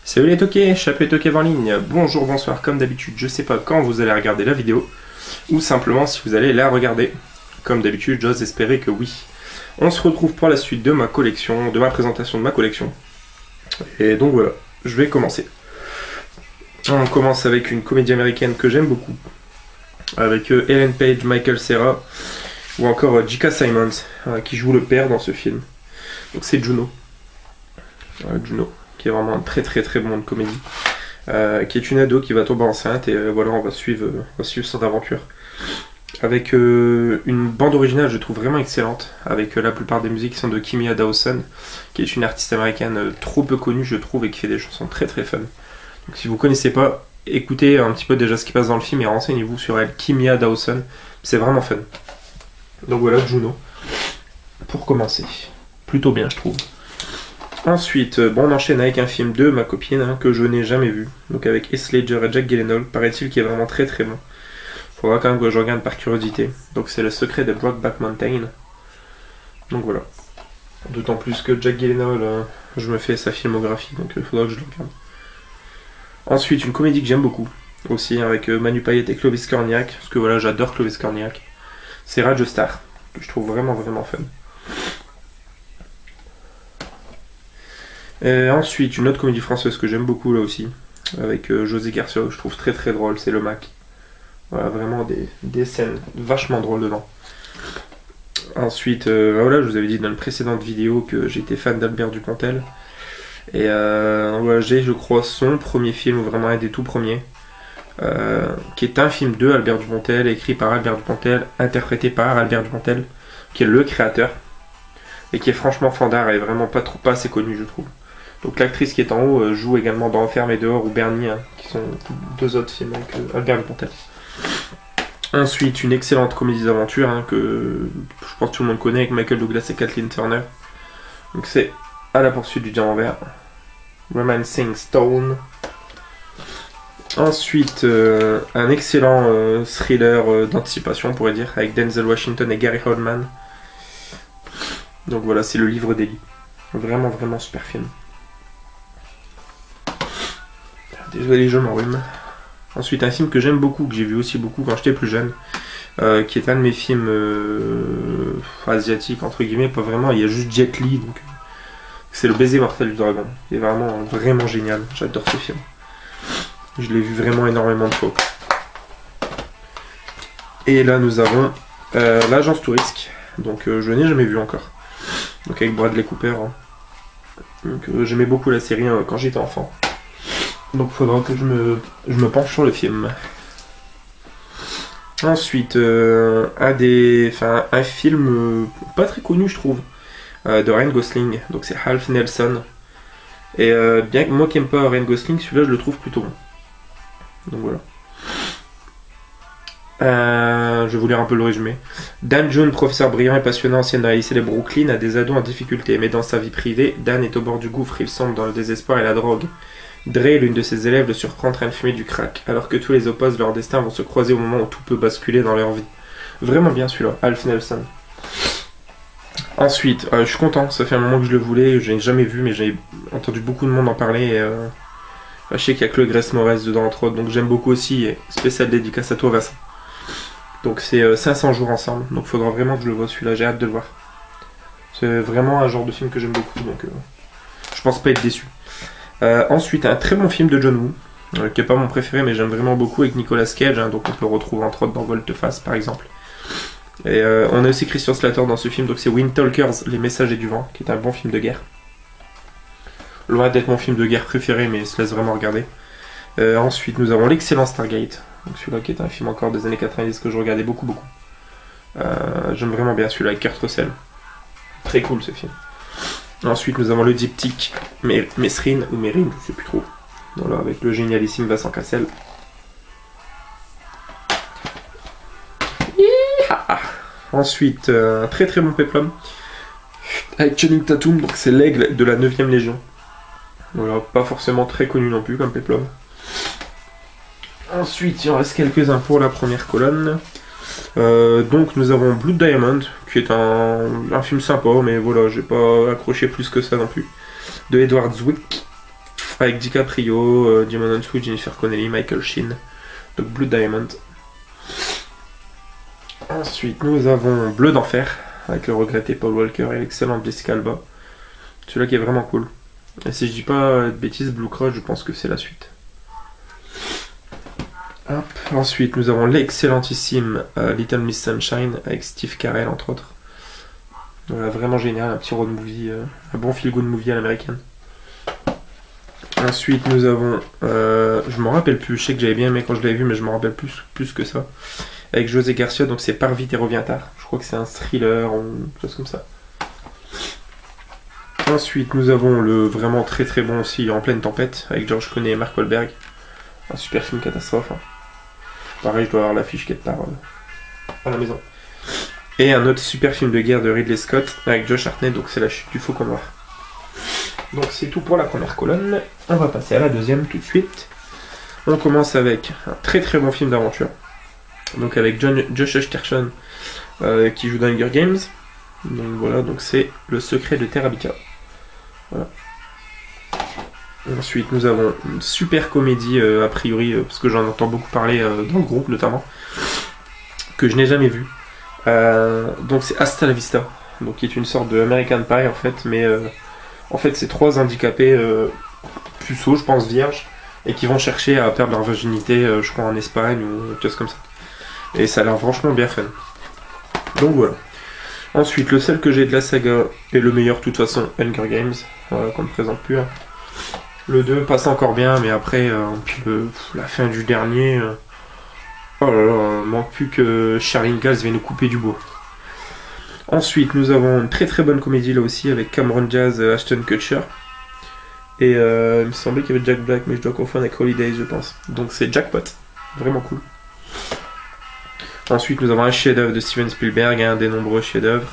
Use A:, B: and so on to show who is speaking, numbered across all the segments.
A: Salut les toqués, Chapeau et toqués en ligne. Bonjour, bonsoir, comme d'habitude, je sais pas quand vous allez regarder la vidéo, ou simplement si vous allez la regarder. Comme d'habitude, j'ose espérer que oui. On se retrouve pour la suite de ma collection, de ma présentation de ma collection. Et donc voilà, je vais commencer. On commence avec une comédie américaine que j'aime beaucoup, avec Ellen Page, Michael Cera, ou encore J.K. Simmons, qui joue le père dans ce film. Donc c'est Juno. Juno, qui est vraiment un très bon de comédie, qui est une ado qui va tomber enceinte et voilà, on va suivre son aventure. Avec une bande originale, je trouve vraiment excellente, avec la plupart des musiques qui sont de Kimia Dawson, qui est une artiste américaine trop peu connue, je trouve, et qui fait des chansons très fun. Donc si vous connaissez pas, écoutez un petit peu déjà ce qui passe dans le film et renseignez-vous sur elle, Kimia Dawson, c'est vraiment fun. Donc voilà, Juno, pour commencer. Plutôt bien, je trouve. Ensuite, on enchaîne avec un film de ma copine que je n'ai jamais vu. Donc avec Heath Ledger et Jack Gyllenhaal, paraît-il qui est vraiment très bon. Faudra quand même que je regarde par curiosité. Donc c'est Le Secret de Brokeback Mountain. Donc voilà. D'autant plus que Jack Gyllenhaal, je me fais sa filmographie, donc il faudra que je le regarde. Ensuite, une comédie que j'aime beaucoup, aussi avec Manu Payet et Clovis Cornillac, parce que voilà, j'adore Clovis Cornillac. C'est Radio Star, que je trouve vraiment fun. Et ensuite, une autre comédie française que j'aime beaucoup là aussi, avec José Garcia, que je trouve très drôle, c'est Le Mac. Voilà, vraiment des scènes vachement drôles dedans. Ensuite, voilà, je vous avais dit dans une précédente vidéo que j'étais fan d'Albert Dupontel. Et voilà, j'ai, je crois, son premier film, vraiment un des tout premiers, qui est un film de Albert Dupontel, écrit par Albert Dupontel, interprété par Albert Dupontel, qui est le créateur, et qui est franchement fandard et vraiment pas assez connu, je trouve. Donc l'actrice qui est en haut joue également dans Enfermé dehors ou Bernie, qui sont deux autres films avec Albert Dupontel. Ensuite, une excellente comédie d'aventure que je pense que tout le monde connaît avec Michael Douglas et Kathleen Turner. Donc c'est À la poursuite du diamant vert. Romancing Stone. Ensuite, un excellent thriller d'anticipation, on pourrait dire, avec Denzel Washington et Gary Oldman. Donc voilà, c'est Le Livre d'Eli. Vraiment super film. Désolé, je m'enrhume. Ensuite, un film que j'aime beaucoup, que j'ai vu aussi beaucoup quand j'étais plus jeune, qui est un de mes films asiatiques, entre guillemets, pas vraiment, il y a juste Jet Li, donc c'est Le Baiser mortel du dragon. Il est vraiment génial, j'adore ce film. Je l'ai vu vraiment énormément de fois. Et là, nous avons L'Agence Tourisque, donc je n'ai jamais vu encore. Donc avec Bradley Cooper. Donc j'aimais beaucoup la série quand j'étais enfant. Donc il faudra que je me penche sur le film. Ensuite, un film pas très connu, je trouve, de Ryan Gosling. Donc c'est Half Nelson. Et bien que moi qui n'aime pas Ryan Gosling, celui-là je le trouve plutôt bon. Donc voilà. Je vais vous lire un peu le résumé. Dan June, professeur brillant et passionnant, ancien de la lycée de Brooklyn, a des ados en difficulté. Mais dans sa vie privée, Dan est au bord du gouffre. Il sombre dans le désespoir et la drogue. Dre, l'une de ses élèves, le surprend en train de fumer du crack, alors que tous les opposent, leur destin vont se croiser au moment où tout peut basculer dans leur vie. Vraiment bien celui-là, Half Nelson. Ensuite, je suis content, ça fait un moment que je le voulais, je l'ai jamais vu, mais j'ai entendu beaucoup de monde en parler, et je sais qu'il y a que le Grace Moretz dedans entre autres, donc j'aime beaucoup aussi, et spécial dédicace à toi Vincent. Donc c'est 500 jours ensemble, donc il faudra vraiment que je le vois celui-là, j'ai hâte de le voir. C'est vraiment un genre de film que j'aime beaucoup, donc je pense pas être déçu. Ensuite, un très bon film de John Woo, qui n'est pas mon préféré, mais j'aime vraiment beaucoup, avec Nicolas Cage, donc on peut le retrouver entre autres dans Volte-Face par exemple. Et on a aussi Christian Slater dans ce film, donc c'est Wind Talkers, Les Messagers du Vent, qui est un bon film de guerre. Loin d'être mon film de guerre préféré, mais il se laisse vraiment regarder. Ensuite, nous avons l'excellent Stargate, donc celui-là qui est un film encore des années 90 que je regardais beaucoup. J'aime vraiment bien celui-là avec Kurt Russell. Très cool ce film. Ensuite, nous avons le diptyque Mesrine ou Mérine, je sais plus trop. Voilà, avec le génialissime Vincent Cassel. Ensuite, un très bon péplum avec Channing Tatum, donc c'est l'aigle de la 9ème Légion. Voilà, pas forcément très connu non plus comme péplum. Ensuite, il en reste quelques-uns pour la première colonne. Donc nous avons Blood Diamond, qui est un film sympa, mais voilà, j'ai pas accroché plus que ça non plus, de Edward Zwick, avec DiCaprio, Jimon Honsu, Jennifer Connelly, Michael Sheen, donc Blood Diamond. Ensuite, nous avons Bleu d'enfer, avec le regretté Paul Walker et l'excellent Jessica Alba. Celui-là qui est vraiment cool. Et si je dis pas de bêtises, Blue Crush, je pense que c'est la suite. Hop. Ensuite, nous avons l'excellentissime Little Miss Sunshine, avec Steve Carell, entre autres. Voilà, vraiment génial, un petit road movie, un bon feel-good movie à l'américaine. Ensuite, nous avons, je m'en rappelle plus, je sais que j'avais bien aimé quand je l'avais vu, mais je m'en rappelle plus que ça. Avec José Garcia, donc c'est Pars vite et reviens tard. Je crois que c'est un thriller ou quelque chose comme ça. Ensuite, nous avons le vraiment très très bon aussi En pleine tempête, avec George Clooney et Mark Wahlberg. Un super film catastrophe. Hein. Pareil, je dois avoir l'affiche quelque part à la maison. Et un autre super film de guerre de Ridley Scott, avec Josh Hartnett, donc c'est La chute du faucon noir. Donc c'est tout pour la première colonne. On va passer à la deuxième tout de suite. On commence avec un très très bon film d'aventure. Donc avec Josh Hutcherson qui joue dans Hunger Games. Donc voilà, donc c'est Le secret de Terabithia. Voilà. Et ensuite nous avons une super comédie a priori, parce que j'en entends beaucoup parler dans le groupe notamment, que je n'ai jamais vu. Donc c'est Hasta la Vista, donc qui est une sorte de American Pie en fait, mais en fait c'est trois handicapés puceaux, je pense vierges, et qui vont chercher à perdre leur virginité, je crois en Espagne ou quelque chose comme ça. Et ça a l'air franchement bien fun. Donc voilà. Ensuite, le seul que j'ai de la saga, et le meilleur de toute façon, Hunger Games, qu'on ne présente plus. Hein. Le 2 passe encore bien, mais après, puis la fin du dernier, oh là là, manque plus que Charlie Gals vienne nous couper du bois. Ensuite, nous avons une très très bonne comédie là aussi, avec Cameron Diaz, Ashton Kutcher. Et il me semblait qu'il y avait Jack Black, mais je dois confondre avec Holidays, je pense. Donc c'est Jackpot, vraiment cool. Ensuite, nous avons un chef-d'œuvre de Steven Spielberg, un des nombreux chefs-d'œuvre,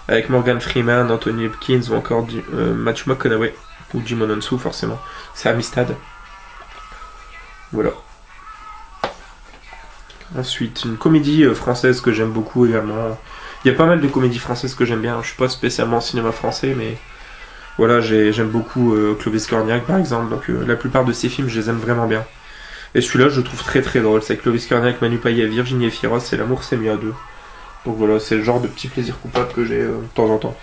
A: avec Morgan Freeman, Anthony Hopkins ou encore Matthew McConaughey, ou Jimon Honsu forcément. C'est Amistad. Voilà. Ensuite, une comédie française que j'aime beaucoup également. Il y a pas mal de comédies françaises que j'aime bien. Je suis pas spécialement cinéma français, mais voilà, j'aime beaucoup Clovis Cornillac par exemple. Donc la plupart de ces films, je les aime vraiment bien. Et celui-là, je le trouve très très drôle. C'est Clovis Cornillac, Manu Payet, Virginie Efira, c'est L'amour c'est mieux à deux. Donc voilà, c'est le genre de petit plaisir coupable que j'ai de temps en temps.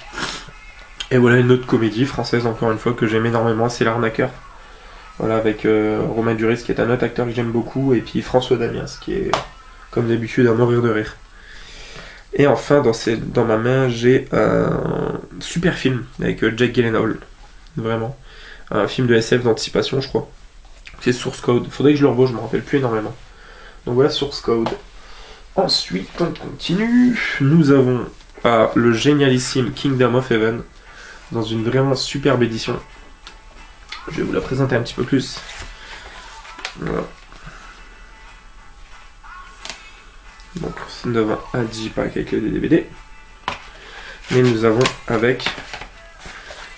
A: Et voilà une autre comédie française, encore une fois, que j'aime énormément, c'est L'Arnaqueur. Voilà, avec Romain Duris, qui est un autre acteur que j'aime beaucoup, et puis François Damiens, qui est, comme d'habitude, à mourir de rire. Et enfin, dans ma main, j'ai un super film avec Jake Gyllenhaal. Vraiment. Un film de SF d'anticipation, je crois. C'est Source Code. Faudrait que je le revoie, je me rappelle plus énormément. Donc voilà, Source Code. Ensuite, on continue. Nous avons le génialissime Kingdom of Heaven, dans une vraiment superbe édition. Je vais vous la présenter un petit peu plus. Voilà. Donc, nous avons un digipack avec le DVD. Mais nous avons avec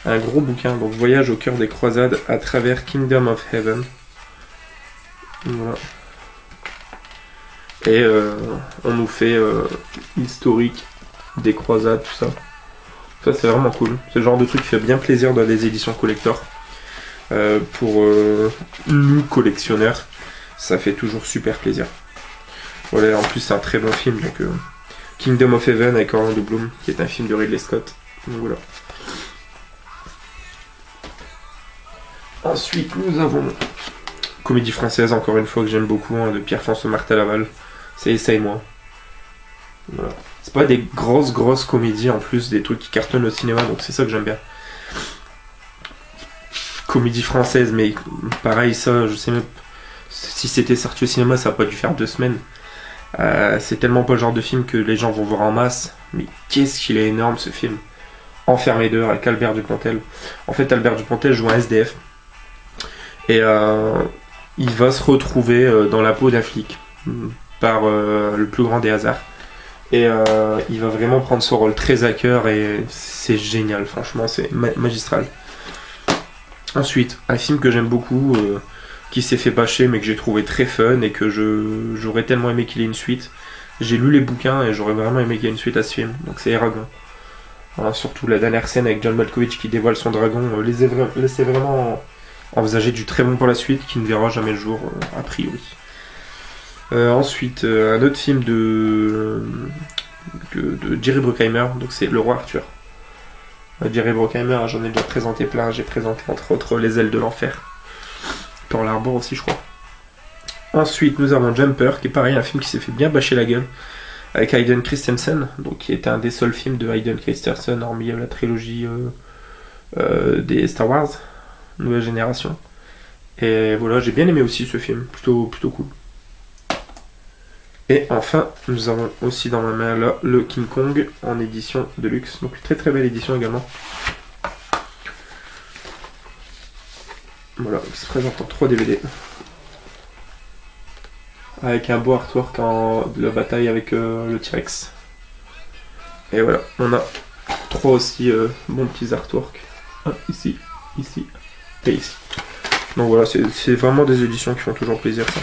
A: un gros bouquin, donc Voyage au cœur des croisades à travers Kingdom of Heaven. Voilà. Et on nous fait historique des croisades, tout ça. Ça c'est vraiment cool. C'est le genre de truc qui fait bien plaisir dans les éditions collector. Pour nous collectionneurs, ça fait toujours super plaisir. Voilà, en plus c'est un très bon film. Donc Kingdom of Heaven avec Orlando Bloom, qui est un film de Ridley Scott. Donc voilà. Ensuite nous avons comédie française, encore une fois, que j'aime beaucoup, hein, de Pierre-François Martin-Laval. C'est Essaye-moi. Voilà. C'est pas des grosses comédies en plus, des trucs qui cartonnent au cinéma, donc c'est ça que j'aime bien. Comédie française, mais pareil, ça, je sais même si c'était sorti au cinéma, ça a pas dû faire 2 semaines. C'est tellement pas le genre de film que les gens vont voir en masse, mais qu'est-ce qu'il est énorme ce film. Enfermé dehors avec Albert Dupontel. En fait, Albert Dupontel joue un SDF. Et il va se retrouver dans la peau d'un flic, par le plus grand des hasards. Et il va vraiment prendre son rôle très à cœur et c'est génial, franchement, c'est magistral. Ensuite, un film que j'aime beaucoup, qui s'est fait bâcher mais que j'ai trouvé très fun et que j'aurais tellement aimé qu'il ait une suite. J'ai lu les bouquins et j'aurais vraiment aimé qu'il y ait une suite à ce film, donc c'est Eragon. Voilà, surtout la dernière scène avec John Malkovich qui dévoile son dragon, laissez vraiment envisager du très bon pour la suite qui ne verra jamais le jour, a priori. Ensuite, un autre film de Jerry Bruckheimer, donc c'est Le Roi Arthur. Jerry Bruckheimer, j'en ai déjà présenté plein, j'ai présenté entre autres Les Ailes de l'Enfer. Pearl Harbor aussi, je crois. Ensuite, nous avons Jumper, qui est pareil, un film qui s'est fait bien bâcher la gueule, avec Hayden Christensen, donc qui était un des seuls films de Hayden Christensen, hormis la trilogie des Star Wars, Nouvelle Génération. Et voilà, j'ai bien aimé aussi ce film, plutôt cool. Et enfin, nous avons aussi dans ma main là le King Kong en édition de luxe, donc une très belle édition également. Voilà, il se présente en 3 DVD. Avec un beau artwork de la bataille avec le T-Rex. Et voilà, on a 3 aussi bons petits artworks. Ici, ici et ici. Donc voilà, c'est vraiment des éditions qui font toujours plaisir, ça.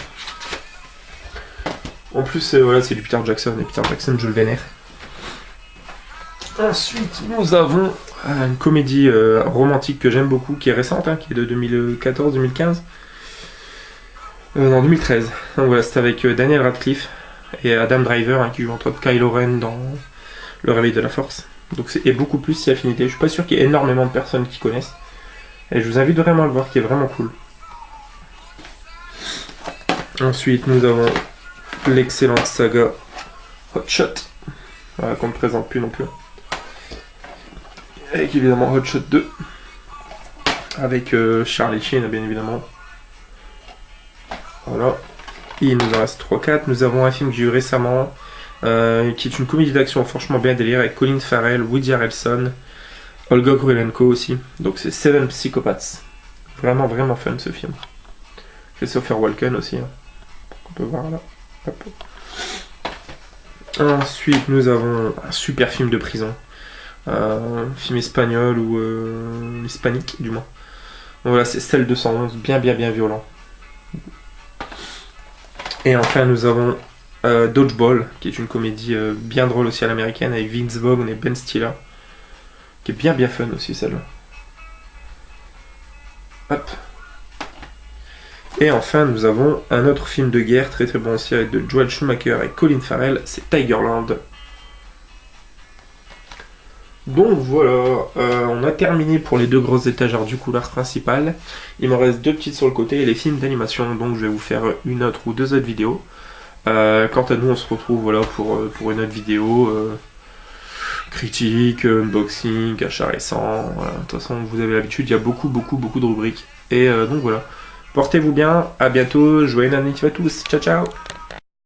A: En plus, voilà, c'est du Peter Jackson, et Peter Jackson, je le vénère. Ensuite, nous avons une comédie romantique que j'aime beaucoup, qui est récente, hein, qui est de 2014-2015. Non, 2013. Donc voilà, c'est avec Daniel Radcliffe et Adam Driver, hein, qui joue entre autres Kylo Ren dans Le Réveil de la Force. Donc c'est beaucoup plus si affinité. Je suis pas sûr qu'il y ait énormément de personnes qui connaissent. Et je vous invite vraiment à le voir, qui est vraiment cool. Ensuite, nous avons l'excellente saga Hot Shot, qu'on ne présente plus non plus. Avec évidemment Hot Shot 2, avec Charlie Sheen, bien évidemment. Voilà. Et il nous en reste 3-4. Nous avons un film que j'ai eu récemment, qui est une comédie d'action franchement bien délire, avec Colin Farrell, Woody Harrelson, Olga Kurylenko aussi. Donc c'est Seven Psychopaths. Vraiment fun ce film. Christopher Walken aussi, hein, on peut voir là. Hop. Ensuite, nous avons un super film de prison. Film espagnol ou hispanique, du moins. Donc voilà, c'est Cell 211, bien violent. Et enfin, nous avons Dodgeball, qui est une comédie bien drôle aussi à l'américaine, avec Vince Vaughn et Ben Stiller, qui est bien fun aussi, celle-là. Hop. Et enfin, nous avons un autre film de guerre très bon aussi, avec de Joel Schumacher et Colin Farrell, c'est Tigerland. Donc voilà, on a terminé pour les 2 grosses étagères du couloir principal. Il me reste 2 petites sur le côté et les films d'animation, donc je vais vous faire une autre ou 2 autres vidéos. Quant à nous, on se retrouve voilà, pour une autre vidéo, critique, unboxing, achat récent. Voilà. De toute façon, vous avez l'habitude, il y a beaucoup de rubriques. Et donc voilà. Portez-vous bien, à bientôt, joyeux anniversaire à tous, ciao ciao.